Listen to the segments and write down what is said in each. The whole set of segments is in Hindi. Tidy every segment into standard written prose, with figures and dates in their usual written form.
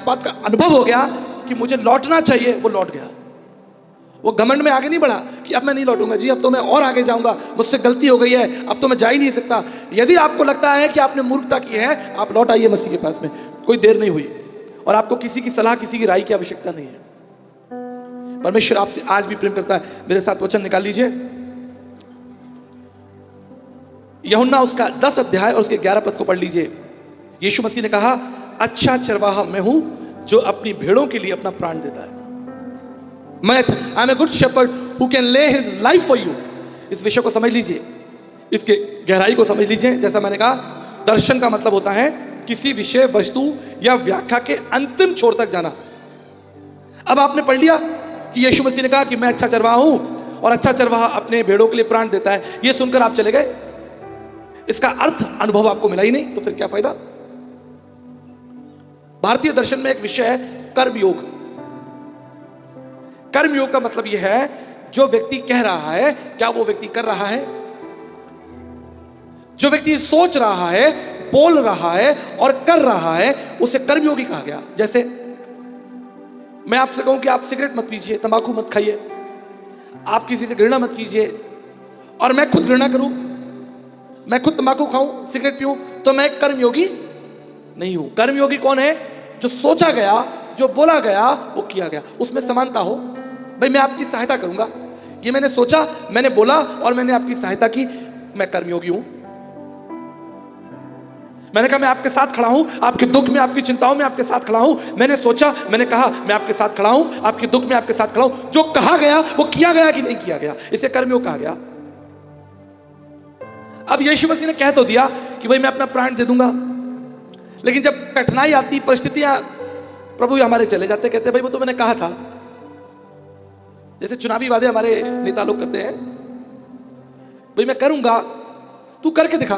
बात का अनुभव हो गया कि मुझे लौटना चाहिए, वो लौट गया। वो घमंड में आगे नहीं बढ़ा कि अब मैं नहीं लौटूंगा जी, अब तो मैं और आगे जाऊंगा, मुझसे गलती हो गई है, अब तो मैं जा ही नहीं सकता। यदि आपको लगता है कि आपने मूर्खता की है, आप लौट आइए मसीह के पास में, कोई देर नहीं हुई। और आपको किसी की सलाह, किसी की राय की आवश्यकता नहीं है। परमेश्वर आपसे आज भी प्रेम करता है। मेरे साथ वचन निकाल लीजिए, यूहन्ना उसका 10 अध्याय और उसके 11 पद को पढ़ लीजिए। यीशु मसीह ने कहा, अच्छा चरवाहा मैं हूं जो अपनी भेड़ों के लिए अपना प्राण देता है। मैं I am a good shepherd who can lay his life for you. इस विषय को समझ लीजिए, इसके गहराई को समझ लीजिए। जैसा मैंने कहा, दर्शन का मतलब होता है किसी विषय, वस्तु या व्याख्या के अंतिम छोर तक जाना। अब आपने पढ़ लिया कि यीशु मसीह ने कहा कि मैं अच्छा चरवाहा हूं और अच्छा चरवाहा अपने भेड़ों के लिए प्राण देता है। यह सुनकर आप चले गए, इसका अर्थ अनुभव आपको मिला ही नहीं, तो फिर क्या फायदा। भारतीय दर्शन में एक विषय है कर्मयोग। कर्मयोग का मतलब यह है, जो व्यक्ति कह रहा है क्या वो व्यक्ति कर रहा है। जो व्यक्ति सोच रहा है, बोल रहा है और कर रहा है, उसे कर्मयोगी कहा गया। जैसे मैं आपसे कहूं कि आप सिगरेट मत पीजिए, तंबाकू मत खाइए, आप किसी से घृणा मत कीजिए, और मैं खुद घृणा करूं, मैं खुद तंबाकू खाऊं, सिगरेट पीऊं, तो मैं कर्मयोगी नहीं हूं। कर्मयोगी कौन है? जो सोचा गया, जो बोला गया, वो किया गया, उसमें समानता हो। भाई मैं आपकी सहायता करूंगा, ये मैंने सोचा, मैंने बोला और मैंने आपकी सहायता की, मैं कर्मयोगी हूं। मैंने कहा मैं आपके साथ खड़ा हूं, आपके दुख में, आपकी चिंताओं में आपके साथ खड़ा हूं। मैंने सोचा, मैंने कहा मैं आपके साथ खड़ा हूं, आपके दुख में आपके साथ खड़ा हूं। जो कहा गया वो किया गया कि नहीं किया गया, इसे कर्मयोग कहा गया। अब यीशु मसीह ने कह तो दिया कि भाई मैं अपना प्राण दे दूंगा, लेकिन जब कठिनाई आती, परिस्थितियां, प्रभु हमारे चले जाते, कहते भाई वो तो मैंने कहा था। जैसे चुनावी वादे हमारे नेता लोग करते हैं, भाई मैं करूंगा, तू करके दिखा,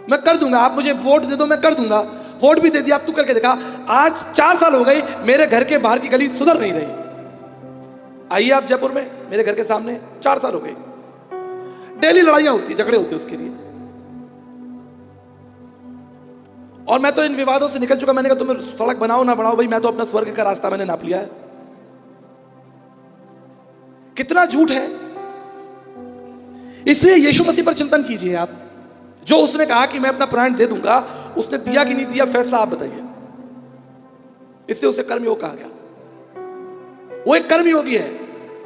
मैं कर दूंगा, आप मुझे वोट दे दो, मैं कर दूंगा। वोट भी दे दिया, अब तू करके दिखा। आज 4 साल हो गई, मेरे घर के बाहर की गली सुधर नहीं रही। आइए आप जयपुर में, मेरे घर के सामने 4 साल हो गए, डेली लड़ाइयां होती, झगड़े होते उसके लिए। और मैं तो इन विवादों से निकल चुका। मैंने कहा तुम्हें सड़क बनाओ ना बनाओ, भाई मैं तो अपना स्वर्ग का रास्ता मैंने नाप लिया है। कितना झूठ है। इसलिए यीशु मसीह पर चिंतन कीजिए आप। जो उसने कहा कि मैं अपना प्राण दे दूंगा, उसने दिया कि नहीं दिया, फैसला आप बताइए। इससे उसे कर्मयोग कहा गया। वो एक कर्मयोगी है,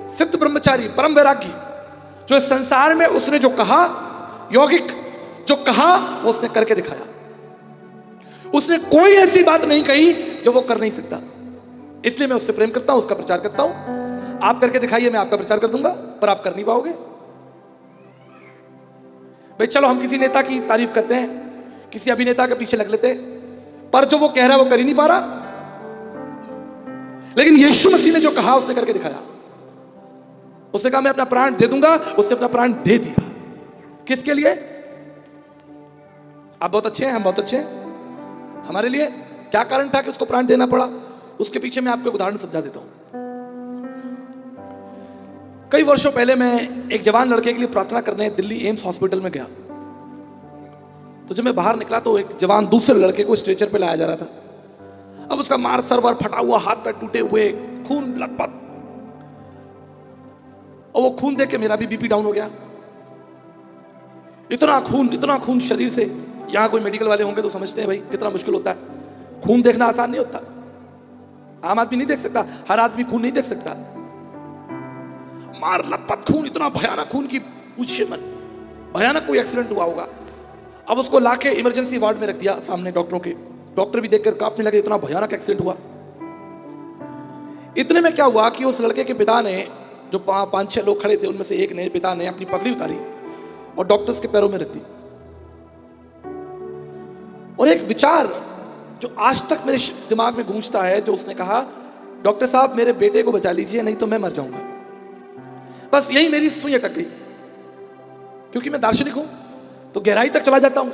सिद्ध ब्रह्मचारी, परम वैरागी, जो इस संसार में उसने जो कहा, यौगिक जो कहा, वो उसने करके दिखाया। उसने कोई ऐसी बात नहीं कही जो वो कर नहीं सकता। इसलिए मैं उससे प्रेम करता हूं, उसका प्रचार करता हूं। आप करके दिखाइए, मैं आपका प्रचार कर दूंगा, पर आप कर नहीं पाओगे। भाई चलो हम किसी नेता की तारीफ करते हैं, किसी अभिनेता के पीछे लग लेते हैं, पर जो वो कह रहा है वो कर ही नहीं पा रहा। लेकिन यीशु मसीह ने जो कहा उसने करके दिखाया। उसने कहा मैं अपना प्राण दे दूंगा, उसने अपना प्राण दे दिया। किसके लिए? आप बहुत अच्छे हैं, हम बहुत अच्छे हैं। हमारे लिए क्या कारण था कि उसको प्राण देना पड़ा? उसके पीछे मैं आपको एक उदाहरण समझा देता हूं। कई वर्षों पहले मैं एक जवान लड़के के लिए प्रार्थना करने दिल्ली एम्स हॉस्पिटल में गया। तो जब मैं बाहर निकला तो एक जवान दूसरे लड़के को स्ट्रेचर पे लाया जा रहा था। अब उसका मार सरवर फटा हुआ, हाथ पैर टूटे हुए, खून लथपथ, और वो खून देख के मेरा भी बीपी डाउन हो गया। इतना खून शरीर से। यहां कोई मेडिकल वाले होंगे तो समझते हैं भाई कितना मुश्किल होता है। खून देखना आसान नहीं होता, आम आदमी नहीं देख सकता, हर आदमी खून नहीं देख सकता। मार लथपथ खून, इतना भयानक खून की पूछिए मत, भयानक कोई एक्सीडेंट हुआ होगा। अब उसको लाके इमरजेंसी वार्ड में रख दिया सामने डॉक्टरों के। डॉक्टर भी देखकर कांपने लगे, इतना भयानक एक्सीडेंट हुआ। इतने में क्या हुआ कि उस लड़के के पिता ने, जो 5-6 लोग खड़े थे उनमें से एक ने, पिता ने अपनी पगड़ी उतारी और डॉक्टर्स के पैरों में रख दी। और एक विचार जो आज तक मेरे दिमाग में गूंजता है, जो उसने कहा, डॉक्टर साहब मेरे बेटे को बचा लीजिए नहीं तो मैं मर जाऊंगा। बस यही मेरी सुई अटक गई। क्योंकि मैं दार्शनिक हूं तो गहराई तक चला जाता हूं।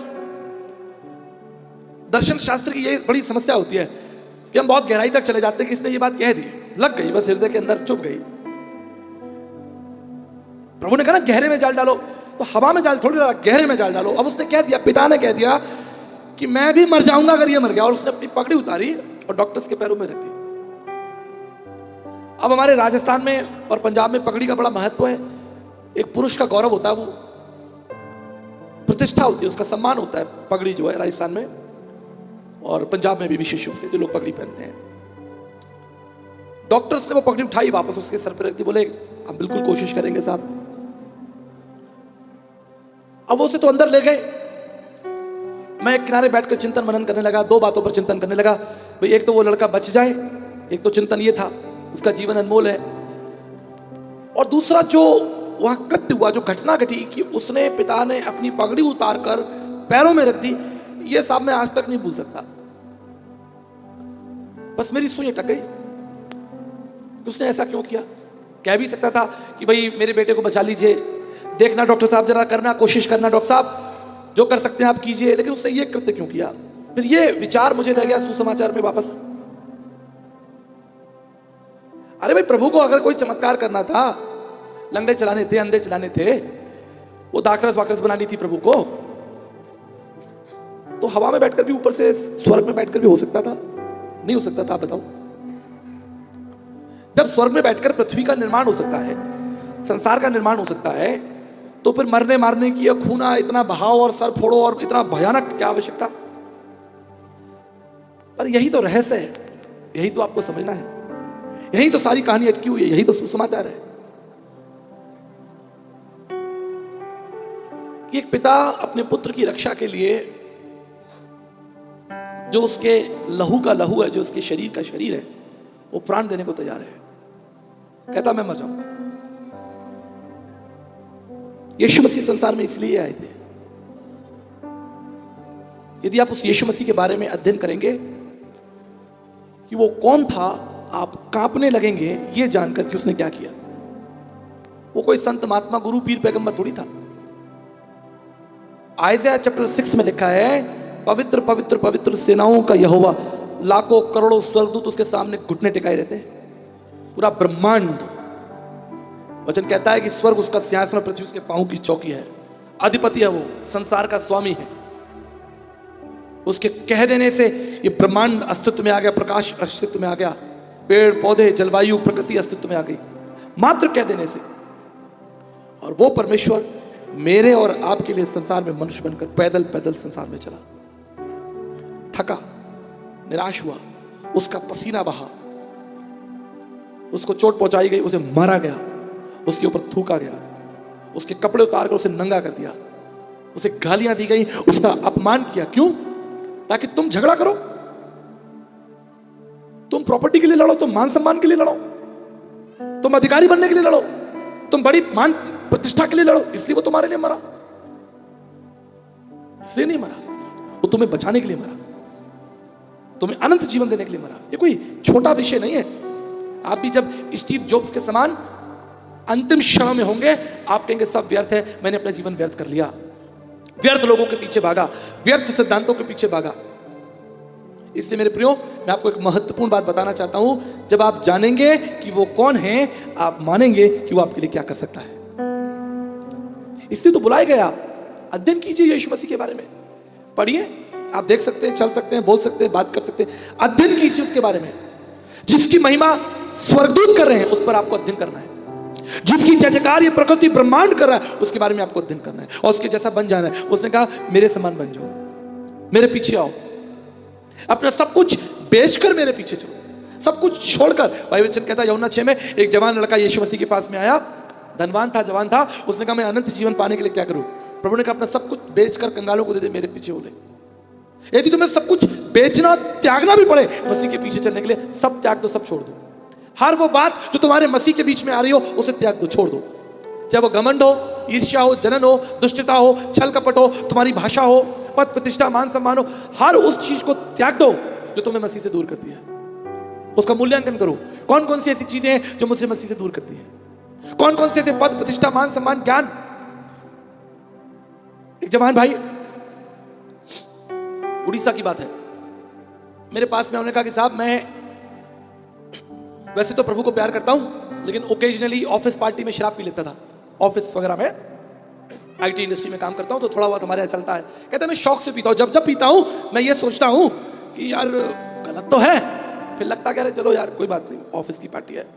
दर्शन शास्त्र की यही बड़ी समस्या होती है कि हम बहुत गहराई तक चले जाते हैं कि इसने ये बात कह दी, लग गई, बस हृदय के अंदर चुभ गई। प्रभु ने कहा ना गहरे में जाल डालो, तो हवा में जाल थोड़ी डाला, गहरे में जाल डालो। अब उसने कह दिया, पिता ने कह दिया कि मैं भी मर जाऊंगा अगर ये मर गया, और उसने अपनी पगड़ी उतारी और डॉक्टर्स के पैरों में रख दी। अब हमारे राजस्थान में और पंजाब में पगड़ी का बड़ा महत्व है। एक पुरुष का गौरव होता है, वो प्रतिष्ठा होती है, उसका सम्मान होता है पगड़ी जो है राजस्थान में, और पंजाब में भी विशेष रूप से जो लोग पगड़ी पहनते हैं। डॉक्टर्स ने वो पगड़ी उठाई, वापस उसके सर पर रख दी, बोले हम बिल्कुल कोशिश करेंगे साहब। अब वो उसे तो अंदर ले गए। मैं एक किनारे बैठकर चिंतन मनन करने लगा, दो बातों पर चिंतन करने लगा। भाई एक तो वो लड़का बच जाए, एक तो चिंतन ये था उसका जीवन अनमोल है, और दूसरा जो वहां कृत्य हुआ, जो घटना घटी कि उसने पिता ने अपनी पगड़ी उतारकर पैरों में रख दी, ये साहब मैं आज तक नहीं भूल सकता। बस मेरी सुई अटक गई, उसने ऐसा क्यों किया। कह भी सकता था कि भाई मेरे बेटे को बचा लीजिए, देखना डॉक्टर साहब, जरा करना, कोशिश करना डॉक्टर साहब, जो कर सकते हैं आप कीजिए, लेकिन उसने ये कृत्य क्यों किया। फिर ये विचार मुझे रह गया सुसमाचार में वापस। अरे भाई प्रभु को अगर कोई चमत्कार करना था, लंगड़े चलाने थे, अंधे चलाने थे, वो दाखरस वाकरस बनानी थी प्रभु को, तो हवा में बैठकर भी, ऊपर से स्वर्ग में बैठकर भी हो सकता था, नहीं हो सकता था आप बताओ। जब स्वर्ग में बैठकर पृथ्वी का निर्माण हो सकता है, संसार का निर्माण हो सकता है, तो फिर मरने मारने की, खूना, इतना बहाव और सर फोड़ो और इतना भयानक क्या आवश्यकता। पर यही तो रहस्य है, यही तो आपको समझना है, यही तो सारी कहानी अटकी हुई है, यही तो सुसमाचार है कि एक पिता अपने पुत्र की रक्षा के लिए जो उसके लहू का लहू है, जो उसके शरीर का शरीर है, वो प्राण देने को तैयार है। कहता मैं मर जाऊं। यीशु मसीह संसार में इसलिए आए थे। यदि आप उस यीशु मसीह के बारे में अध्ययन करेंगे कि वो कौन था, आप कांपने लगेंगे ये जानकर कि उसने क्या किया। वो कोई संत महात्मा गुरु पीर पैगंबर थोड़ी था। आयज़ाया चैप्टर 6 में लिखा है, पवित्र पवित्र पवित्र सेनाओं का यहोवा, लाखों करोड़ों स्वर्गदूत उसके सामने घुटने टिकाए रहते हैं। पूरा ब्रह्मांड, वचन कहता है कि स्वर्ग उसका सिंहासन, पृथ्वी उसके पांव की चौकी है। अधिपति है वो, संसार का स्वामी है। उसके कह देने से ये ब्रह्मांड अस्तित्व में आ गया, प्रकाश अस्तित्व में आ गया, पेड़ पौधे, जलवायु, प्रकृति अस्तित्व में आ गई, मात्र कह देने से। और वो परमेश्वर मेरे और आपके लिए संसार में मनुष्य बनकर पैदल पैदल संसार में चला, थका, निराश हुआ, उसका पसीना बहा, उसको चोट पहुंचाई गई, उसे मारा गया, उसके ऊपर थूका गया, उसके कपड़े उतार कर उसे नंगा कर दिया, उसे गालियां दी गई, उसका अपमान किया। क्यों? ताकि तुम झगड़ा करो, तुम प्रॉपर्टी के लिए लड़ो, तुम मान सम्मान के लिए लड़ो, तुम अधिकारी बनने के लिए लड़ो, तुम बड़ी मान प्रतिष्ठा के लिए लड़ो। इसलिए वो तुम्हारे लिए मरा, इसलिए नहीं मरा, वो तुम्हें बचाने के लिए मरा, तुम्हें अनंत जीवन देने के लिए मरा। ये कोई छोटा विषय नहीं है। आप भी जब स्टीव जॉब्स के समान अंतिम क्षण में होंगे, आप कहेंगे सब व्यर्थ है, मैंने अपना जीवन व्यर्थ कर लिया, व्यर्थ लोगों के पीछे भागा, व्यर्थ सिद्धांतों के पीछे भागा। इसलिए मेरे प्रियो, मैं आपको एक महत्वपूर्ण बात बताना चाहता हूं। जब आप जानेंगे कि वो कौन है, आप मानेंगे कि वो आपके लिए क्या कर सकता है। इसलिए तो बुलाए गए आप। अध्ययन कीजिए यीशु मसीह के बारे में, पढ़िए, आप देख सकते हैं, चल सकते हैं, बोल सकते हैं, बात कर सकते हैं। अध्ययन कीजिए उसके बारे में। जिसकी महिमा स्वर्गदूत कर रहे हैं, उस पर आपको अध्ययन करना है। जिसकी जय जयकार ये प्रकृति ब्रह्मांड कर रहा है, उसके बारे में आपको अध्ययन करना है और उसके जैसा बन जाना है। उसने कहा मेरे समान बन जाओ, मेरे पीछे आओ, अपना सब कुछ बेचकर मेरे पीछे चलो, सब कुछ छोड़कर। भाई वचन कहता है यूहन्ना 6 में, एक जवान लड़का यीशु मसीह के पास में आया, धनवान था, जवान था। उसने कहा मैं अनंत जीवन पाने के लिए क्या करूं? प्रभु ने कहा अपना सब कुछ बेचकर कंगालों को दे दे, मेरे पीछे हो ले। यदि तुम्हें सब कुछ बेचना त्यागना भी पड़े मसीह के पीछे चलने के लिए, सब त्याग दो, सब छोड़ दो। हर वो बात जो तुम्हारे मसीह के बीच में आ रही हो, उसे त्याग दो, छोड़ दो। चाहे वो घमंड हो, ईर्ष्या हो, जनन हो, दुष्टता हो, छल कपट हो, तुम्हारी भाषा हो, पद प्रतिष्ठा, मान सम्मान हो, हर उस चीज को त्याग दो जो तुम्हें मसीह से दूर करती है। उसका मूल्यांकन करो, कौन कौन सी ऐसी चीजें हैं जो मुझसे मसीह से दूर करती है, कौन कौन से ऐसे पद प्रतिष्ठा, मान सम्मान, ज्ञान। एक जवान भाई, उड़ीसा की बात है, मेरे पास में उन्होंने कहा कि साहब मैं वैसे तो प्रभु को प्यार करता हूं, लेकिन ओकेजनली ऑफिस पार्टी में शराब पी लेता था। ऑफिस वगैरह में, आईटी इंडस्ट्री में काम करता हूं तो थोड़ा बहुत हमारे यहाँ चलता है। कहता मैं शौक से पीता हूं, जब जब पीता हूं मैं ये सोचता हूं कि यार गलत तो है, फिर लगता कह रहे चलो यार कोई बात नहीं, ऑफिस की पार्टी है।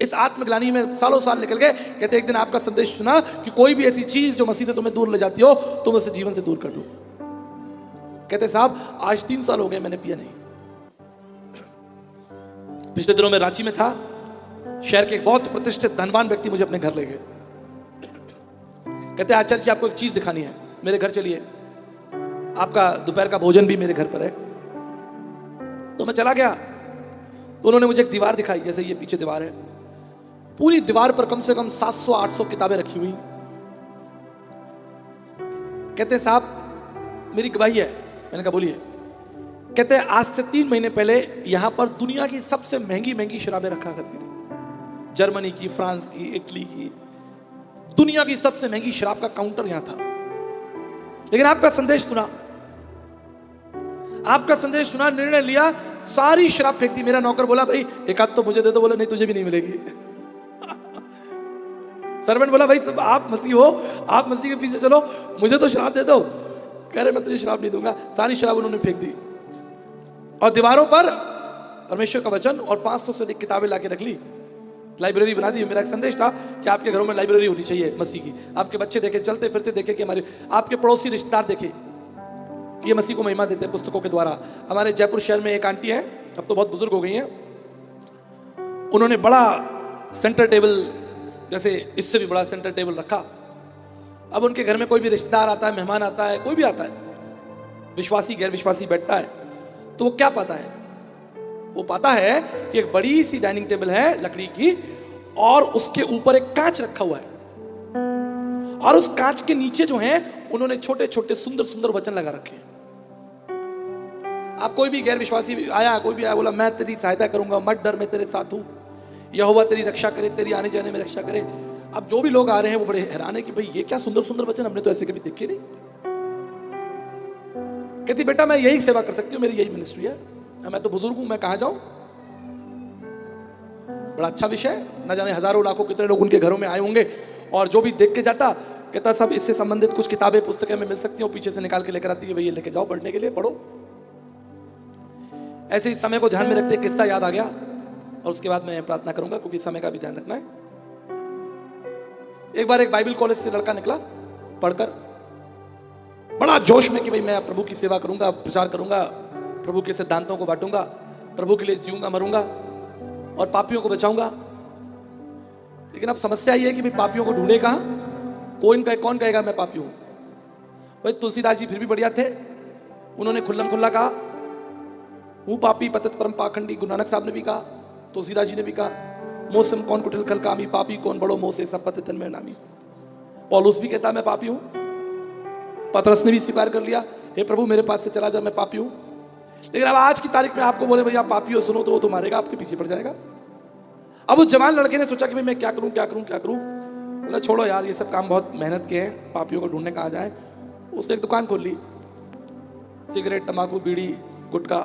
इस आत्मग्लानि में सालों साल निकल गए। कहते एक दिन आपका संदेश सुना कि कोई भी ऐसी चीज जो मसीह से तुम्हें दूर ले जाती हो तुम उसे जीवन से दूर कर दो। कहते साहब आज 3 साल हो गए मैंने पिया नहीं। पिछले दिनों में रांची में था, शहर के एक बहुत प्रतिष्ठित धनवान व्यक्ति मुझे अपने घर ले गए। कहते आचार्य जी आपको एक चीज दिखानी है, मेरे घर चलिए, आपका दोपहर का भोजन भी मेरे घर पर है। तो मैं चला गया, तो उन्होंने मुझे एक दीवार दिखाई, जैसे ये पीछे दीवार है, पूरी दीवार पर कम से कम 700-800 किताबें रखी हुई। कहते साहब मेरी गवाही है। मैंने कहा बोलिए। कहते आज से 3 महीने पहले यहां पर दुनिया की सबसे महंगी महंगी शराबें रखा करती थी, जर्मनी की, फ्रांस की, इटली की, दुनिया की सबसे महंगी शराब का काउंटर यहां था। लेकिन आपका संदेश सुना, आपका संदेश सुना, निर्णय लिया, सारी शराब फेंक दी। मेरा नौकर बोला भाई एक आध तो मुझे दे दो। बोला नहीं तुझे भी नहीं मिलेगी। सर्वेंट बोला भाई सब आप मसीह हो, आप मसीह के पीछे चलो, मुझे तो शराब दे दो। कह रहे मैं तुझे शराब नहीं दूंगा। सारी शराब उन्होंने फेंक दी और दीवारों पर परमेश्वर का वचन और 500 से अधिक किताबें लाके रख ली, लाइब्रेरी बना दी। मेरा एक संदेश था कि आपके घरों में लाइब्रेरी होनी चाहिए मसीह की। आपके बच्चे देखे, चलते फिरते देखे कि हमारे, आपके पड़ोसी रिश्तेदार देखे कि ये मसीह को महिमा देते हैं पुस्तकों के द्वारा। हमारे जयपुर शहर में एक आंटी है, अब तो बहुत बुजुर्ग हो गई हैं, उन्होंने बड़ा सेंटर टेबल, जैसे इससे भी बड़ा सेंटर टेबल रखा। अब उनके घर में कोई भी रिश्तेदार आता है, मेहमान आता है, कोई भी आता है, विश्वासी गैर विश्वासी बैठता है, तो वो क्या पाता है? वो पाता है कि एक बड़ी सी डाइनिंग टेबल है लकड़ी की और उसके ऊपर एक कांच रखा हुआ है, और उस कांच के नीचे जो है उन्होंने छोटे छोटे सुंदर सुंदर वचन लगा रखे हैं। आप कोई भी गैर विश्वासी आया, कोई भी आया, बोला मैं तेरी सहायता करूंगा, मत डर, मैं तेरे साथ हूं, यहोवा तेरी रक्षा करे, तेरी आने जाने में रक्षा करे। अब जो भी लोग आ रहे हैं वो बड़े हैरान है कि भाई ये क्या सुंदर सुंदर वचन, हमने तो ऐसे कभी देखे नहीं। कहती बेटा मैं यही सेवा कर सकती हूँ, मेरी यही मिनिस्ट्री है, मैं तो बुजुर्ग हूं, मैं कहां जाऊं। बड़ा अच्छा विषय, न जाने हजारों लाखों कितने लोग उनके घरों में आए होंगे, और जो भी देख के जाता कहता सब इससे संबंधित कुछ किताबें पुस्तकें में मिल सकती हैं, पीछे से निकाल के लेकर आती है, भाई ये लेके जाओ पढ़ने के लिए, पढ़ो। ऐसे ही समय को ध्यान में रखते किस्सा याद आ गया, और उसके बाद मैं प्रार्थना करूंगा क्योंकि समय का भी ध्यान रखना है। एक बार एक बाइबल कॉलेज से लड़का निकला पढ़कर, बड़ा जोश में कि भाई मैं प्रभु की सेवा करूंगा, प्रचार करूंगा, प्रभु के सिद्धांतों को बांटूंगा, प्रभु के लिए जीऊंगा मरूंगा और पापियों को बचाऊंगा। लेकिन अब समस्या ये है कि भाई पापियों को ढूंढे कहां, कौन कहेगा मैं पापी हूं। भाई तुलसीदास जी फिर भी बढ़िया थे, उन्होंने खुल्लम खुल्ला कहा हूं पापी पतित परम पाखंडी। गुरु नानक साहब ने भी कहा, तुलसीदास जी ने भी कहा मौसम कौन कुटिल खल कामी, पापी कौन बड़ो मोह से सब पतितन में नामी। पौलुस भी कहता मैं पापी हूं, पतरस ने भी स्वीकार कर लिया, हे प्रभु मेरे पास से चला जा, मैं पापी हूं। लेकिन अब आज की तारीख में आपको बोले भैया आप पापी हो, सुनो, तो वो तो मारेगा, आपके पीछे पड़ जाएगा। अब उस जवान लड़के ने सोचा कि भाई मैं क्या करूं क्या करूं क्या करूं। मतलब छोड़ो यार ये सब काम बहुत मेहनत के हैं, पापियों को ढूंढने कहाँ जाए। उसने एक दुकान खोल ली, सिगरेट, तंबाकू, बीड़ी, गुटखा।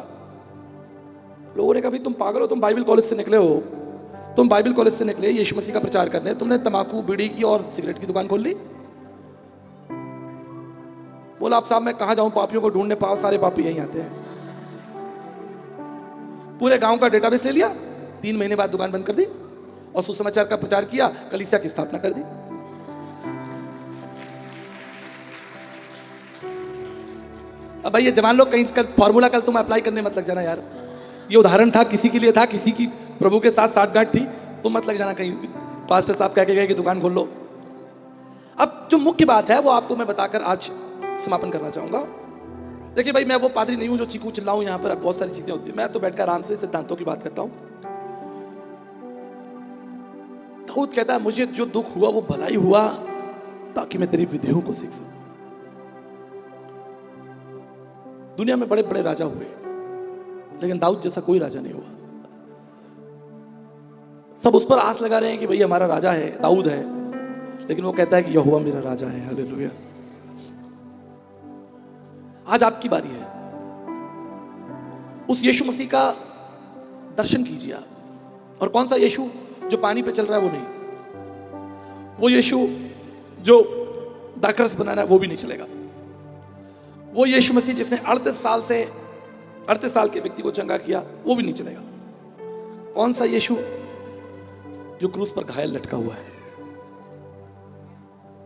लोगों ने कहा भाई तुम पागल हो, तुम बाइबल कॉलेज से निकले हो, तुम बाइबल कॉलेज से निकले यीशु मसीह का प्रचार करने, तुमने तंबाकू, बीड़ी की और सिगरेट की दुकान खोल ली। बोला आप साहब मैं कहाँ जाऊं पापियों को ढूंढने, पाओ सारे पापी यहीं आते हैं। पूरे गांव का डेटाबेस ले लिया, 3 महीने बाद दुकान बंद कर दी और सुसमाचार का प्रचार किया, कलीसिया की स्थापना कर दी। अब भाई ये जवान लोग कहीं कल फॉर्मूला कल तुम अप्लाई करने मत लग जाना यार, ये उदाहरण था, किसी के लिए था, किसी की प्रभु के साथ साठगांठ थी, तुम मत लग जाना कहीं पास्टर साहब कह के गए कि दुकान खोल लो। अब जो मुख्य बात है वो आपको मैं बताकर आज समापन करना चाहूंगा। देखिए भाई मैं वो पादरी नहीं हूं जो चीखू चिल्लाऊं, यहाँ पर बहुत सारी चीजें होती है, मैं तो बैठकर आराम से सिद्धांतों की बात करता हूं। दाऊद कहता है मुझे जो दुख हुआ वो भलाई हुआ ताकि मैं तेरी विधियों को सीख सकूं। दुनिया में बड़े बड़े राजा हुए लेकिन दाऊद जैसा कोई राजा नहीं हुआ। सब उस पर आस लगा रहे हैं कि भाई हमारा राजा है, दाऊद है, लेकिन वो कहता है कि यहोवा मेरा राजा है। हालेलुया। आज आपकी बारी है, उस यीशु मसीह का दर्शन कीजिए आप। और कौन सा यीशु? जो पानी पे चल रहा है वो नहीं, वो यीशु जो दाखरस बनाना है वो भी नहीं चलेगा, वो यीशु मसीह जिसने 38 साल के व्यक्ति को चंगा किया, वो भी नहीं चलेगा। कौन सा यीशु? जो क्रूस पर घायल लटका हुआ है,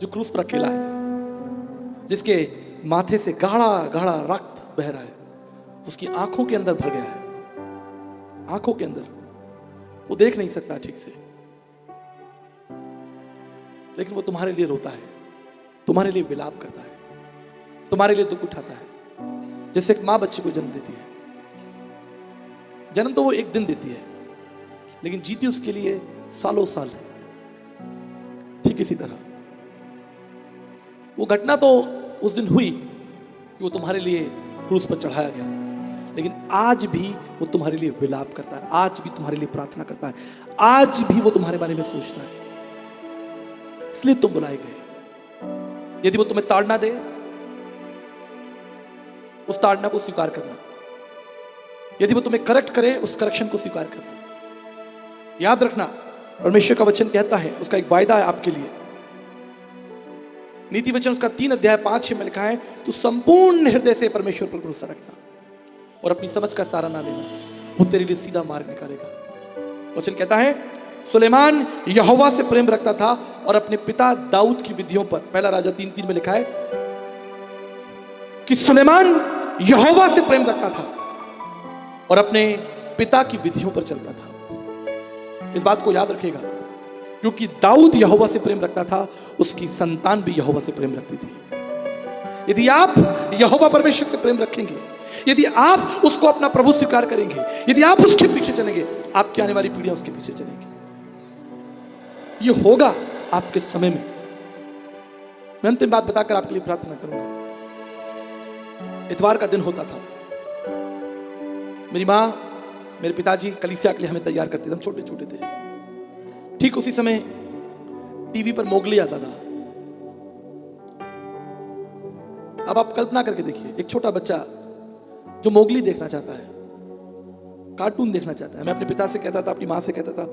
जो क्रूस पर अकेला है, जिसके माथे से गाढ़ा गाढ़ा रक्त बह रहा है, उसकी आंखों के अंदर भर गया है, आंखों के अंदर, वो देख नहीं सकता ठीक से, लेकिन वो तुम्हारे लिए रोता है, तुम्हारे लिए विलाप करता है, तुम्हारे लिए दुख उठाता है। जैसे एक मां बच्चे को जन्म देती है, जन्म तो वो एक दिन देती है, लेकिन जीती उसके लिए सालों साल है। ठीक इसी तरह वो घटना तो उस दिन हुई कि वो तुम्हारे लिए क्रूस पर चढ़ाया गया, लेकिन आज भी वो तुम्हारे लिए विलाप करता है, आज भी तुम्हारे लिए प्रार्थना करता है, आज भी वो तुम्हारे बारे में सोचता है। इसलिए तुम बुलाए गए। यदि वो तुम्हें ताड़ना दे, उस ताड़ना को स्वीकार करना। यदि वो तुम्हें करेक्ट करे, उस करेक्शन को स्वीकार करना। याद रखना, परमेश्वर का वचन कहता है, उसका एक वायदा है आपके लिए। नीति वचन उसका 3 अध्याय 5-6 में लिखा है, तू संपूर्ण हृदय से परमेश्वर पर भरोसा रखना और अपनी समझ का सहारा ना लेना, वो तेरे लिए सीधा मार्ग निकालेगा। वचन कहता है, सुलेमान यहोवा से प्रेम रखता था और अपने पिता दाऊद की विधियों पर। पहला राजा 3:3 में लिखा है कि सुलेमान यहोवा से प्रेम रखता था और अपने पिता की विधियों पर चलता था। इस बात को याद रखिएगा, क्योंकि दाऊद यहोवा से प्रेम रखता था, उसकी संतान भी यहोवा से प्रेम रखती थी। यदि आप यहोवा परमेश्वर से प्रेम रखेंगे, यदि आप उसको अपना प्रभु स्वीकार करेंगे, यदि आप उसके पीछे चलेंगे, आपकी आने वाली पीढ़ियां उसके पीछे चलेंगी। ये होगा आपके समय में। मैं अंतिम बात बताकर आपके लिए प्रार्थना करूंगा। इतवार का दिन होता था, मेरी मां, मेरे पिताजी कलीसिया के लिए हमें तैयार करते थे, हम छोटे छोटे थे। ठीक उसी समय टीवी पर मोगली आता था। अब आप कल्पना करके देखिए, एक छोटा बच्चा जो मोगली देखना चाहता है, कार्टून देखना चाहता है। मैं अपने पिता से कहता था, अपनी मां से कहता था,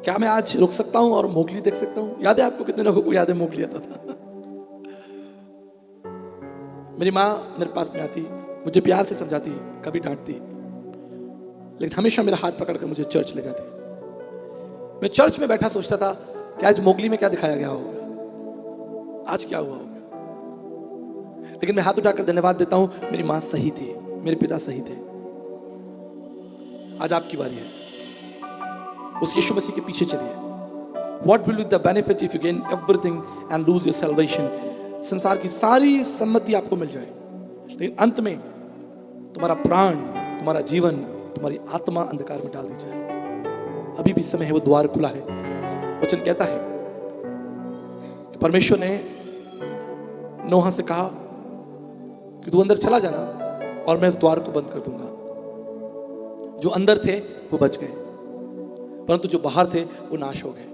क्या मैं आज रुक सकता हूं और मोगली देख सकता हूं? याद है आपको? कितने लोगों को याद है मोगली आता था? मेरी मां मेरे पास में आती, मुझे प्यार से समझाती, कभी डांटती, लेकिन हमेशा मेरा हाथ पकड़कर मुझे चर्च ले जाती। मैं चर्च में बैठा सोचता था कि आज मोगली में क्या दिखाया गया होगा, आज क्या हुआ होगा। लेकिन मैं हाथ उठाकर धन्यवाद देता हूं, मेरी मां सही थी, मेरे पिता सही थे। आज आपकी बारी है, उस यीशु मसीह के पीछे चलिए। What will be the benefit if you gain everything and lose your salvation? संसार की सारी सम्मति आपको मिल जाए, लेकिन अंत में तुम्हारा प्राण, तुम्हारा जीवन, तुम्हारी आत्मा अंधकार में डाल दी जाए। अभी भी समय है, वो द्वार खुला है। वचन कहता है कि परमेश्वर ने नोहा से कहा कि तू अंदर चला जाना और मैं इस द्वार को बंद कर दूंगा। जो अंदर थे वो बच गए, परंतु जो बाहर थे वो नाश हो गए।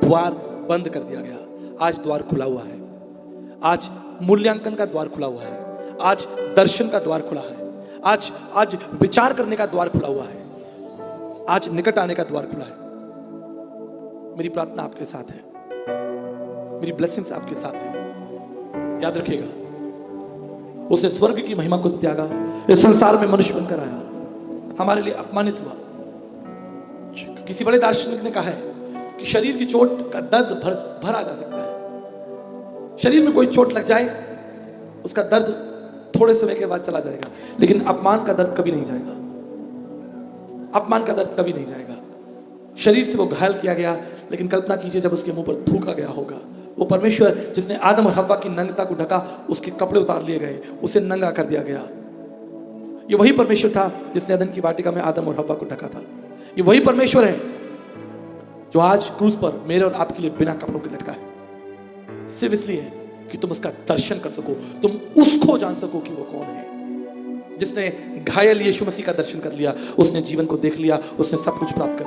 द्वार बंद कर दिया गया। आज द्वार खुला हुआ है। आज मूल्यांकन का द्वार खुला हुआ है। आज दर्शन का द्वार खुला है। आज विचार करने का द्वार खुला हुआ है। आज निकट आने का द्वार खुला है। मेरी प्रार्थना आपके साथ है, मेरी ब्लेसिंग्स आपके साथ है। याद रखिएगा, उसने स्वर्ग की महिमा को त्यागा, इस संसार में मनुष्य बनकर आया, हमारे लिए अपमानित हुआ। किसी बड़े दार्शनिक ने कहा है कि शरीर की चोट का दर्द भरा जा सकता है। शरीर में कोई चोट लग जाए, उसका दर्द थोड़े समय के बाद चला जाएगा, लेकिन अपमान का दर्द कभी नहीं जाएगा। अपमान का दर्द कभी नहीं जाएगा। शरीर से वो घायल किया गया, लेकिन कल्पना कीजिए जब उसके मुंह पर थूका गया होगा। वो परमेश्वर जिसने आदम और हव्वा की नंगता को ढका, उसके कपड़े उतार लिए गए, उसे नंगा कर दिया गया। ये वही परमेश्वर था जिसने अदन की वाटिका में आदम और हव्वा को ढका था। ये वही परमेश्वर है जो आज क्रूस पर मेरे और आपके लिए बिना कपड़ों के लटका है, सिर्फ इसलिए कि तुम उसका दर्शन कर सको, तुम उसको जान सको कि वो कौन है। जिसने घायल यीशु मसीह का दर्शन कर लिया, उसने जीवन को देख लिया, उसने सब कुछ प्राप्त कर